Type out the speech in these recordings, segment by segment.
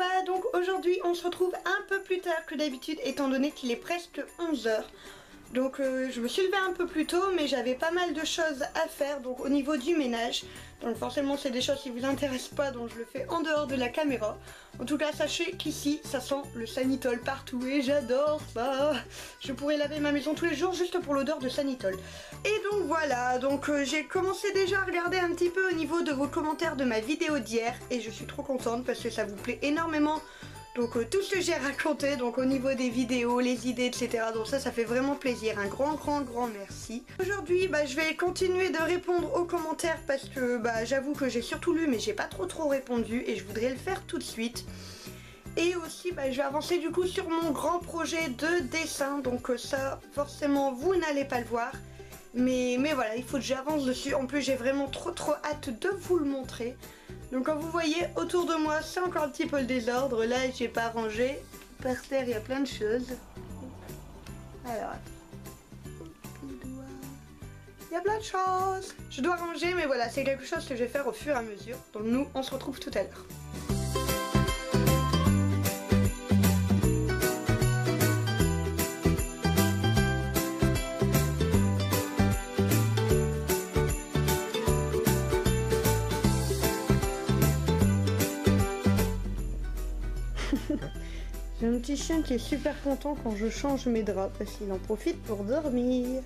va? Donc aujourd'hui on se retrouve un peu plus tard que d'habitude étant donné qu'il est presque 11 h. Donc je me suis levée un peu plus tôt mais j'avais pas mal de choses à faire donc au niveau du ménage. Donc forcément c'est des choses qui vous intéressent pas donc je le fais en dehors de la caméra. En tout cas sachez qu'ici ça sent le Sanitol partout et j'adore ça. Je pourrais laver ma maison tous les jours juste pour l'odeur de Sanitol. Et donc voilà, donc j'ai commencé déjà à regarder un petit peu au niveau de vos commentaires de ma vidéo d'hier et je suis trop contente parce que ça vous plaît énormément. Donc tout ce que j'ai raconté, donc au niveau des vidéos, les idées, etc. Donc ça fait vraiment plaisir. Un grand merci. Aujourd'hui, je vais continuer de répondre aux commentaires parce que j'avoue que j'ai surtout lu mais j'ai pas trop répondu et je voudrais le faire tout de suite. Et aussi, je vais avancer du coup sur mon grand projet de dessin. Donc ça, forcément, vous n'allez pas le voir. Mais voilà, il faut que j'avance dessus. En plus, j'ai vraiment trop hâte de vous le montrer. Donc comme vous voyez autour de moi c'est encore un petit peu le désordre. Là j'ai pas rangé. Par terre il y a plein de choses. Alors il y a plein de choses. Je dois ranger mais voilà c'est quelque chose que je vais faire au fur et à mesure. Donc nous on se retrouve tout à l'heure. J'ai un petit chien qui est super content quand je change mes draps parce qu'il en profite pour dormir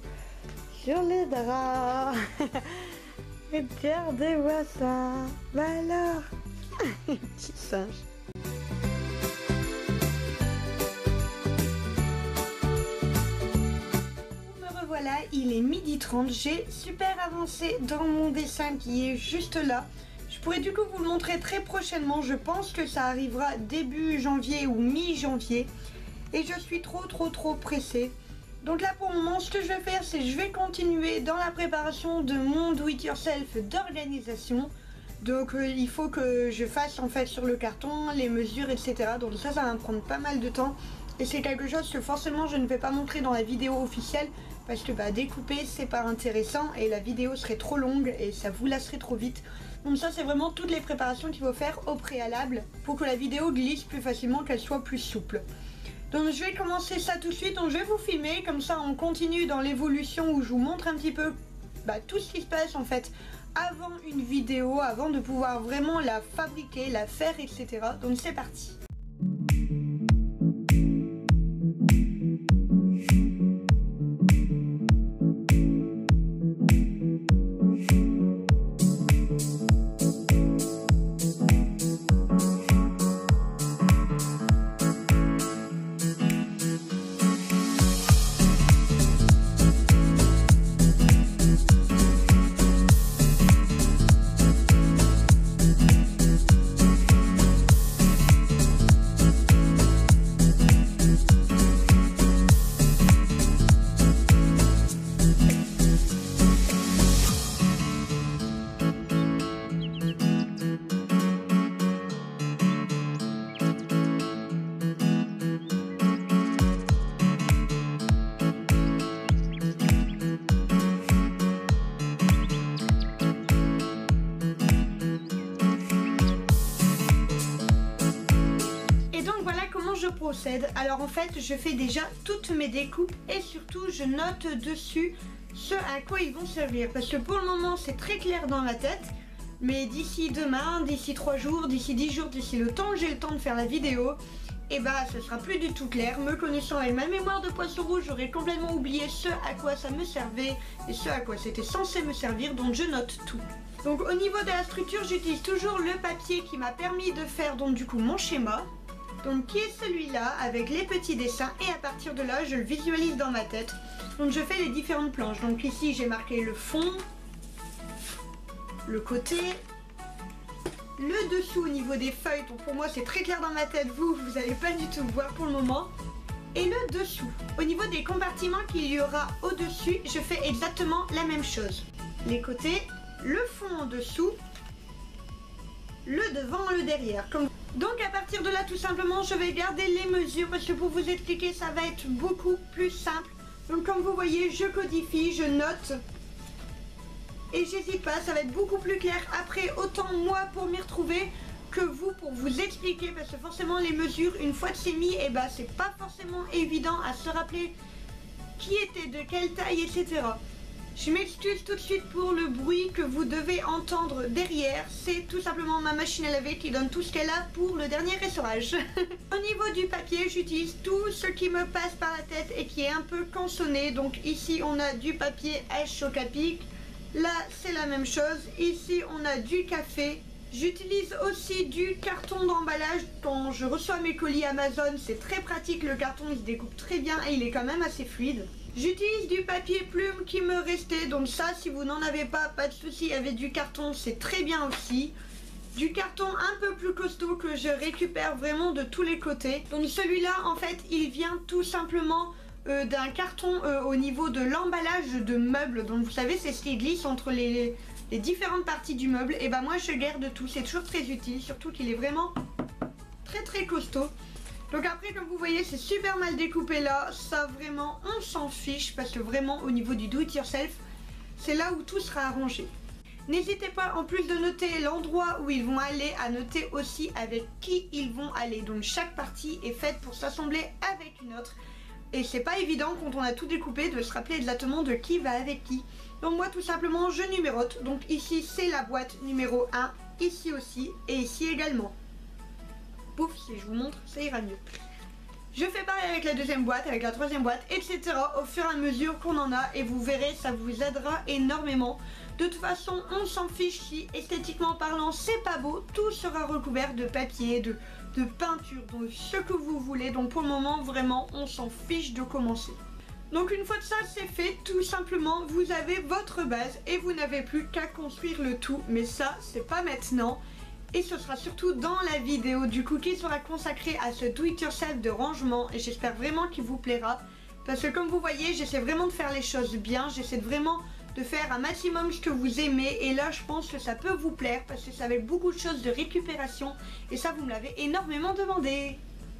sur les draps. Regardez-moi ça. Alors, petit singe. Me revoilà, il est 12h30. J'ai super avancé dans mon dessin qui est juste là. Je pourrais du coup vous le montrer très prochainement, je pense que ça arrivera début janvier ou mi-janvier. Et je suis trop pressée. Donc là pour le moment ce que je vais faire c'est que je vais continuer dans la préparation de mon do it yourself d'organisation. Donc il faut que je fasse en fait sur le carton les mesures etc. Donc ça va me prendre pas mal de temps. Et c'est quelque chose que forcément je ne vais pas montrer dans la vidéo officielle. Parce que découper c'est pas intéressant et la vidéo serait trop longue et ça vous lasserait trop vite. Donc ça c'est vraiment toutes les préparations qu'il faut faire au préalable pour que la vidéo glisse plus facilement, qu'elle soit plus souple. Donc je vais commencer ça tout de suite, donc je vais vous filmer, comme ça on continue dans l'évolution où je vous montre un petit peu tout ce qui se passe en fait avant une vidéo, avant de pouvoir vraiment la fabriquer, la faire etc. Donc c'est parti. Alors en fait je fais déjà toutes mes découpes et surtout je note dessus ce à quoi ils vont servir parce que pour le moment c'est très clair dans la tête mais d'ici demain, d'ici 3 jours, d'ici 10 jours, d'ici le temps que j'ai le temps de faire la vidéo et ce sera plus du tout clair. Me connaissant avec ma mémoire de poisson rouge j'aurais complètement oublié ce à quoi ça me servait et ce à quoi c'était censé me servir, donc je note tout. Donc au niveau de la structure j'utilise toujours le papier qui m'a permis de faire donc du coup mon schéma. Donc qui est celui-là avec les petits dessins et à partir de là je le visualise dans ma tête. Donc je fais les différentes planches. Donc ici j'ai marqué le fond, le côté, le dessous au niveau des feuilles. Donc pour moi c'est très clair dans ma tête, vous n'allez pas du tout voir pour le moment. Et le dessous. Au niveau des compartiments qu'il y aura au-dessus, je fais exactement la même chose. Les côtés, le fond en dessous, le devant, le derrière. Donc à partir de là tout simplement je vais garder les mesures parce que pour vous expliquer ça va être beaucoup plus simple. Donc comme vous voyez je codifie, je note et j'hésite pas, ça va être beaucoup plus clair après autant moi pour m'y retrouver que vous pour vous expliquer, parce que forcément les mesures, une fois que c'est mis, et bah c'est pas forcément évident à se rappeler qui était de quelle taille, etc. Je m'excuse tout de suite pour le bruit que vous devez entendre derrière. C'est tout simplement ma machine à laver qui donne tout ce qu'elle a pour le dernier essorage. Au niveau du papier, j'utilise tout ce qui me passe par la tête et qui est un peu cançonné. Donc ici, on a du papier à Choc-à-Pic. Là, c'est la même chose. Ici, on a du café. J'utilise aussi du carton d'emballage quand je reçois mes colis Amazon. C'est très pratique, le carton il se découpe très bien et il est quand même assez fluide. J'utilise du papier plume qui me restait, donc ça si vous n'en avez pas de souci avec du carton, c'est très bien aussi. Du carton un peu plus costaud que je récupère vraiment de tous les côtés. Donc celui-là en fait il vient tout simplement d'un carton au niveau de l'emballage de meubles. Donc vous savez c'est ce qui glisse entre les différentes parties du meuble. Et bah moi je garde tout, c'est toujours très utile, surtout qu'il est vraiment très costaud. Donc après comme vous voyez c'est super mal découpé là, ça vraiment on s'en fiche parce que vraiment au niveau du do it yourself c'est là où tout sera arrangé. N'hésitez pas en plus de noter l'endroit où ils vont aller à noter aussi avec qui ils vont aller. Donc chaque partie est faite pour s'assembler avec une autre. Et c'est pas évident quand on a tout découpé de se rappeler exactement de qui va avec qui. Donc moi tout simplement je numérote. Donc ici c'est la boîte numéro 1, ici aussi et ici également. Pouf, si je vous montre ça ira mieux. Je fais pareil avec la deuxième boîte, avec la troisième boîte, etc. au fur et à mesure qu'on en a et vous verrez ça vous aidera énormément. De toute façon on s'en fiche si esthétiquement parlant c'est pas beau, tout sera recouvert de papier, de peinture, donc ce que vous voulez. Donc pour le moment vraiment on s'en fiche de commencer. Donc une fois que ça c'est fait, tout simplement vous avez votre base et vous n'avez plus qu'à construire le tout. Mais ça c'est pas maintenant. Et ce sera surtout dans la vidéo du coup qui sera consacrée à ce do it yourself de rangement. Et j'espère vraiment qu'il vous plaira. Parce que comme vous voyez j'essaie vraiment de faire les choses bien. J'essaie vraiment de faire un maximum ce que vous aimez. Et là je pense que ça peut vous plaire parce que c'est avec beaucoup de choses de récupération. Et ça vous me l'avez énormément demandé.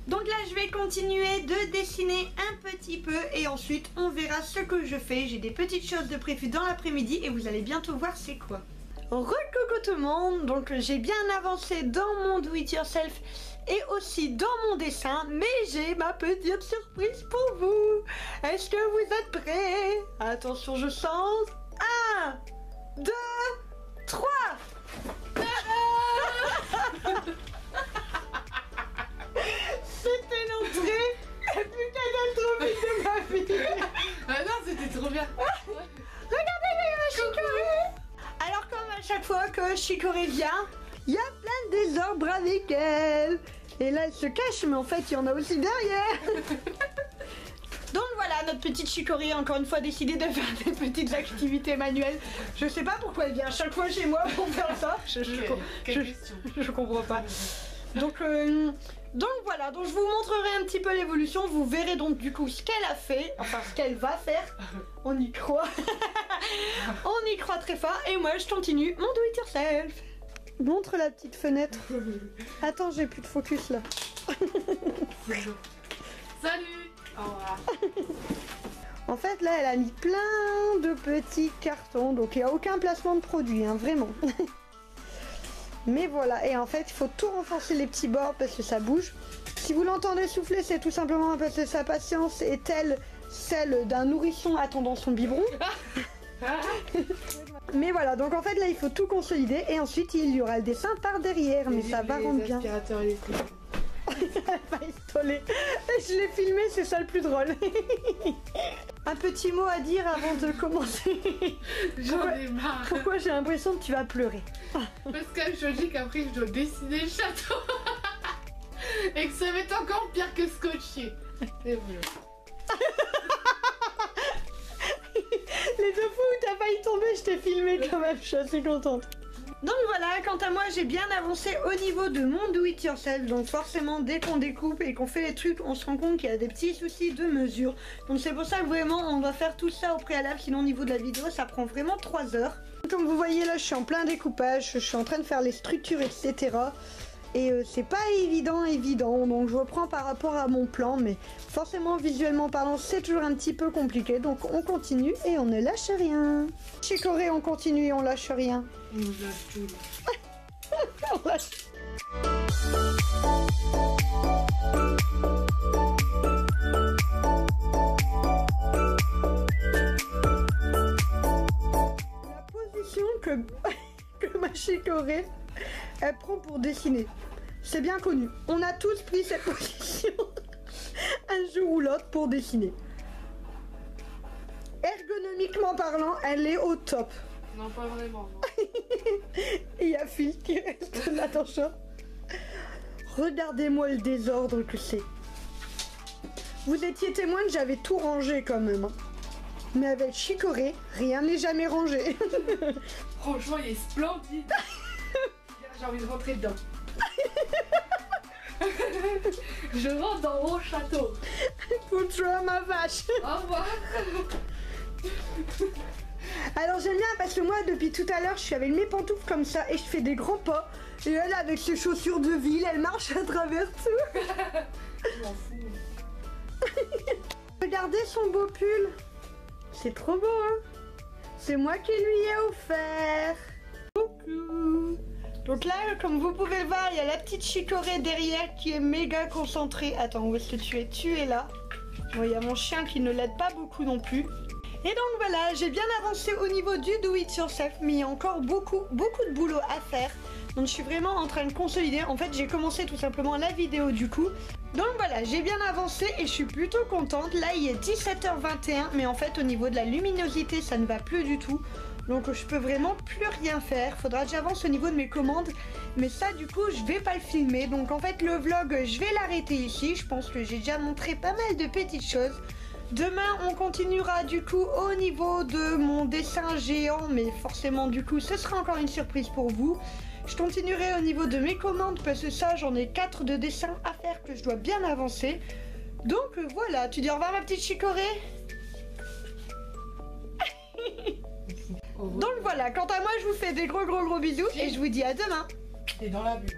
Donc là je vais continuer de dessiner un petit peu et ensuite on verra ce que je fais. J'ai des petites choses de prévues dans l'après-midi et vous allez bientôt voir c'est quoi. Recoucou tout le monde, donc j'ai bien avancé dans mon do it yourself et aussi dans mon dessin, mais j'ai ma petite surprise pour vous. Est-ce que vous êtes prêts? Attention je sens. 1, 2, 3. C'était l'entrée la plus catastrophique de ma vie. Ah non, c'était trop bien. Regardez ma chicorée. Alors comme à chaque fois que Chicorée vient, il y a plein de désordre avec elle. Et là elle se cache, mais en fait il y en a aussi derrière. Donc voilà, notre petite Chicorée a encore une fois décidé de faire des petites activités manuelles. Je sais pas pourquoi elle vient à chaque fois chez moi pour faire ça. Je comprends pas. Donc voilà, donc je vous montrerai un petit peu l'évolution. Vous verrez donc du coup ce qu'elle a fait, enfin ce qu'elle va faire. On y croit. On y croit très fort. Et moi je continue mon do it yourself. Montre la petite fenêtre. Attends, j'ai plus de focus là. Salut. Au revoir. En fait là elle a mis plein de petits cartons. Donc il n'y a aucun placement de produit, hein, vraiment. Mais voilà, et en fait il faut tout renforcer les petits bords parce que ça bouge. Si vous l'entendez souffler, c'est tout simplement parce que sa patience est telle celle d'un nourrisson attendant son biberon. Mais voilà, donc en fait là il faut tout consolider et ensuite il y aura le dessin par derrière, mais ça va rendre bien. Je l'ai filmé, c'est ça le plus drôle. Un petit mot à dire avant de commencer. J'en ai marre. Pourquoi j'ai l'impression que tu vas pleurer? Parce que je dis qu'après je dois dessiner le château. Et que ça va être encore pire que scotché. Et voilà. Les deux fois où t'as failli tomber, je t'ai filmé quand même, je suis assez contente. Donc voilà, quant à moi j'ai bien avancé au niveau de mon do it yourself. Donc forcément dès qu'on découpe et qu'on fait les trucs, on se rend compte qu'il y a des petits soucis de mesure. Donc c'est pour ça que vraiment on doit faire tout ça au préalable, sinon au niveau de la vidéo ça prend vraiment 3 heures. Comme vous voyez là je suis en plein découpage, je suis en train de faire les structures etc. Et c'est pas évident, donc je reprends par rapport à mon plan, mais forcément visuellement parlant c'est toujours un petit peu compliqué, donc on continue et on ne lâche rien. Chicorée on continue et on lâche rien. On lâche tout. On lâche. Que ma chicorée elle prend pour dessiner. C'est bien connu. On a tous pris cette position un jour ou l'autre pour dessiner. Ergonomiquement parlant, elle est au top. Non, pas vraiment. Et il y a Phil qui reste là dans le short. Regardez-moi le désordre que c'est. Vous étiez témoin que j'avais tout rangé quand même. Hein. Mais avec Chicorée, rien n'est jamais rangé. Franchement, il est splendide. J'ai envie de rentrer dedans. Je rentre dans mon château. Poutre ma vache. Au revoir. Alors j'aime bien parce que moi depuis tout à l'heure je suis avec mes pantoufles comme ça et je fais des grands pas. Et elle avec ses chaussures de ville, elle marche à travers tout. Je m'en fous. Regardez son beau pull. C'est trop beau hein. C'est moi qui lui ai offert. Coucou. Donc là, comme vous pouvez le voir, il y a la petite Chicorée derrière qui est méga concentrée. Attends, où est-ce que tu es? Tu es là. Bon, il y a mon chien qui ne l'aide pas beaucoup non plus. Et donc voilà, j'ai bien avancé au niveau du do it yourself, mais il y a encore beaucoup de boulot à faire. Donc je suis vraiment en train de consolider. En fait, j'ai commencé tout simplement la vidéo du coup. Donc voilà, j'ai bien avancé et je suis plutôt contente. Là, il est 17h21, mais en fait, au niveau de la luminosité, ça ne va plus du tout. Donc je peux vraiment plus rien faire. Faudra que j'avance au niveau de mes commandes. Mais ça du coup je vais pas le filmer. Donc en fait le vlog je vais l'arrêter ici. Je pense que j'ai déjà montré pas mal de petites choses. Demain on continuera du coup au niveau de mon dessin géant. Mais forcément du coup ce sera encore une surprise pour vous. Je continuerai au niveau de mes commandes. Parce que ça j'en ai 4 de dessins à faire que je dois bien avancer. Donc voilà, tu dis au revoir ma petite Chicorée. Donc voilà, quant à moi je vous fais des gros bisous et je vous dis à demain. T'es dans la bulle.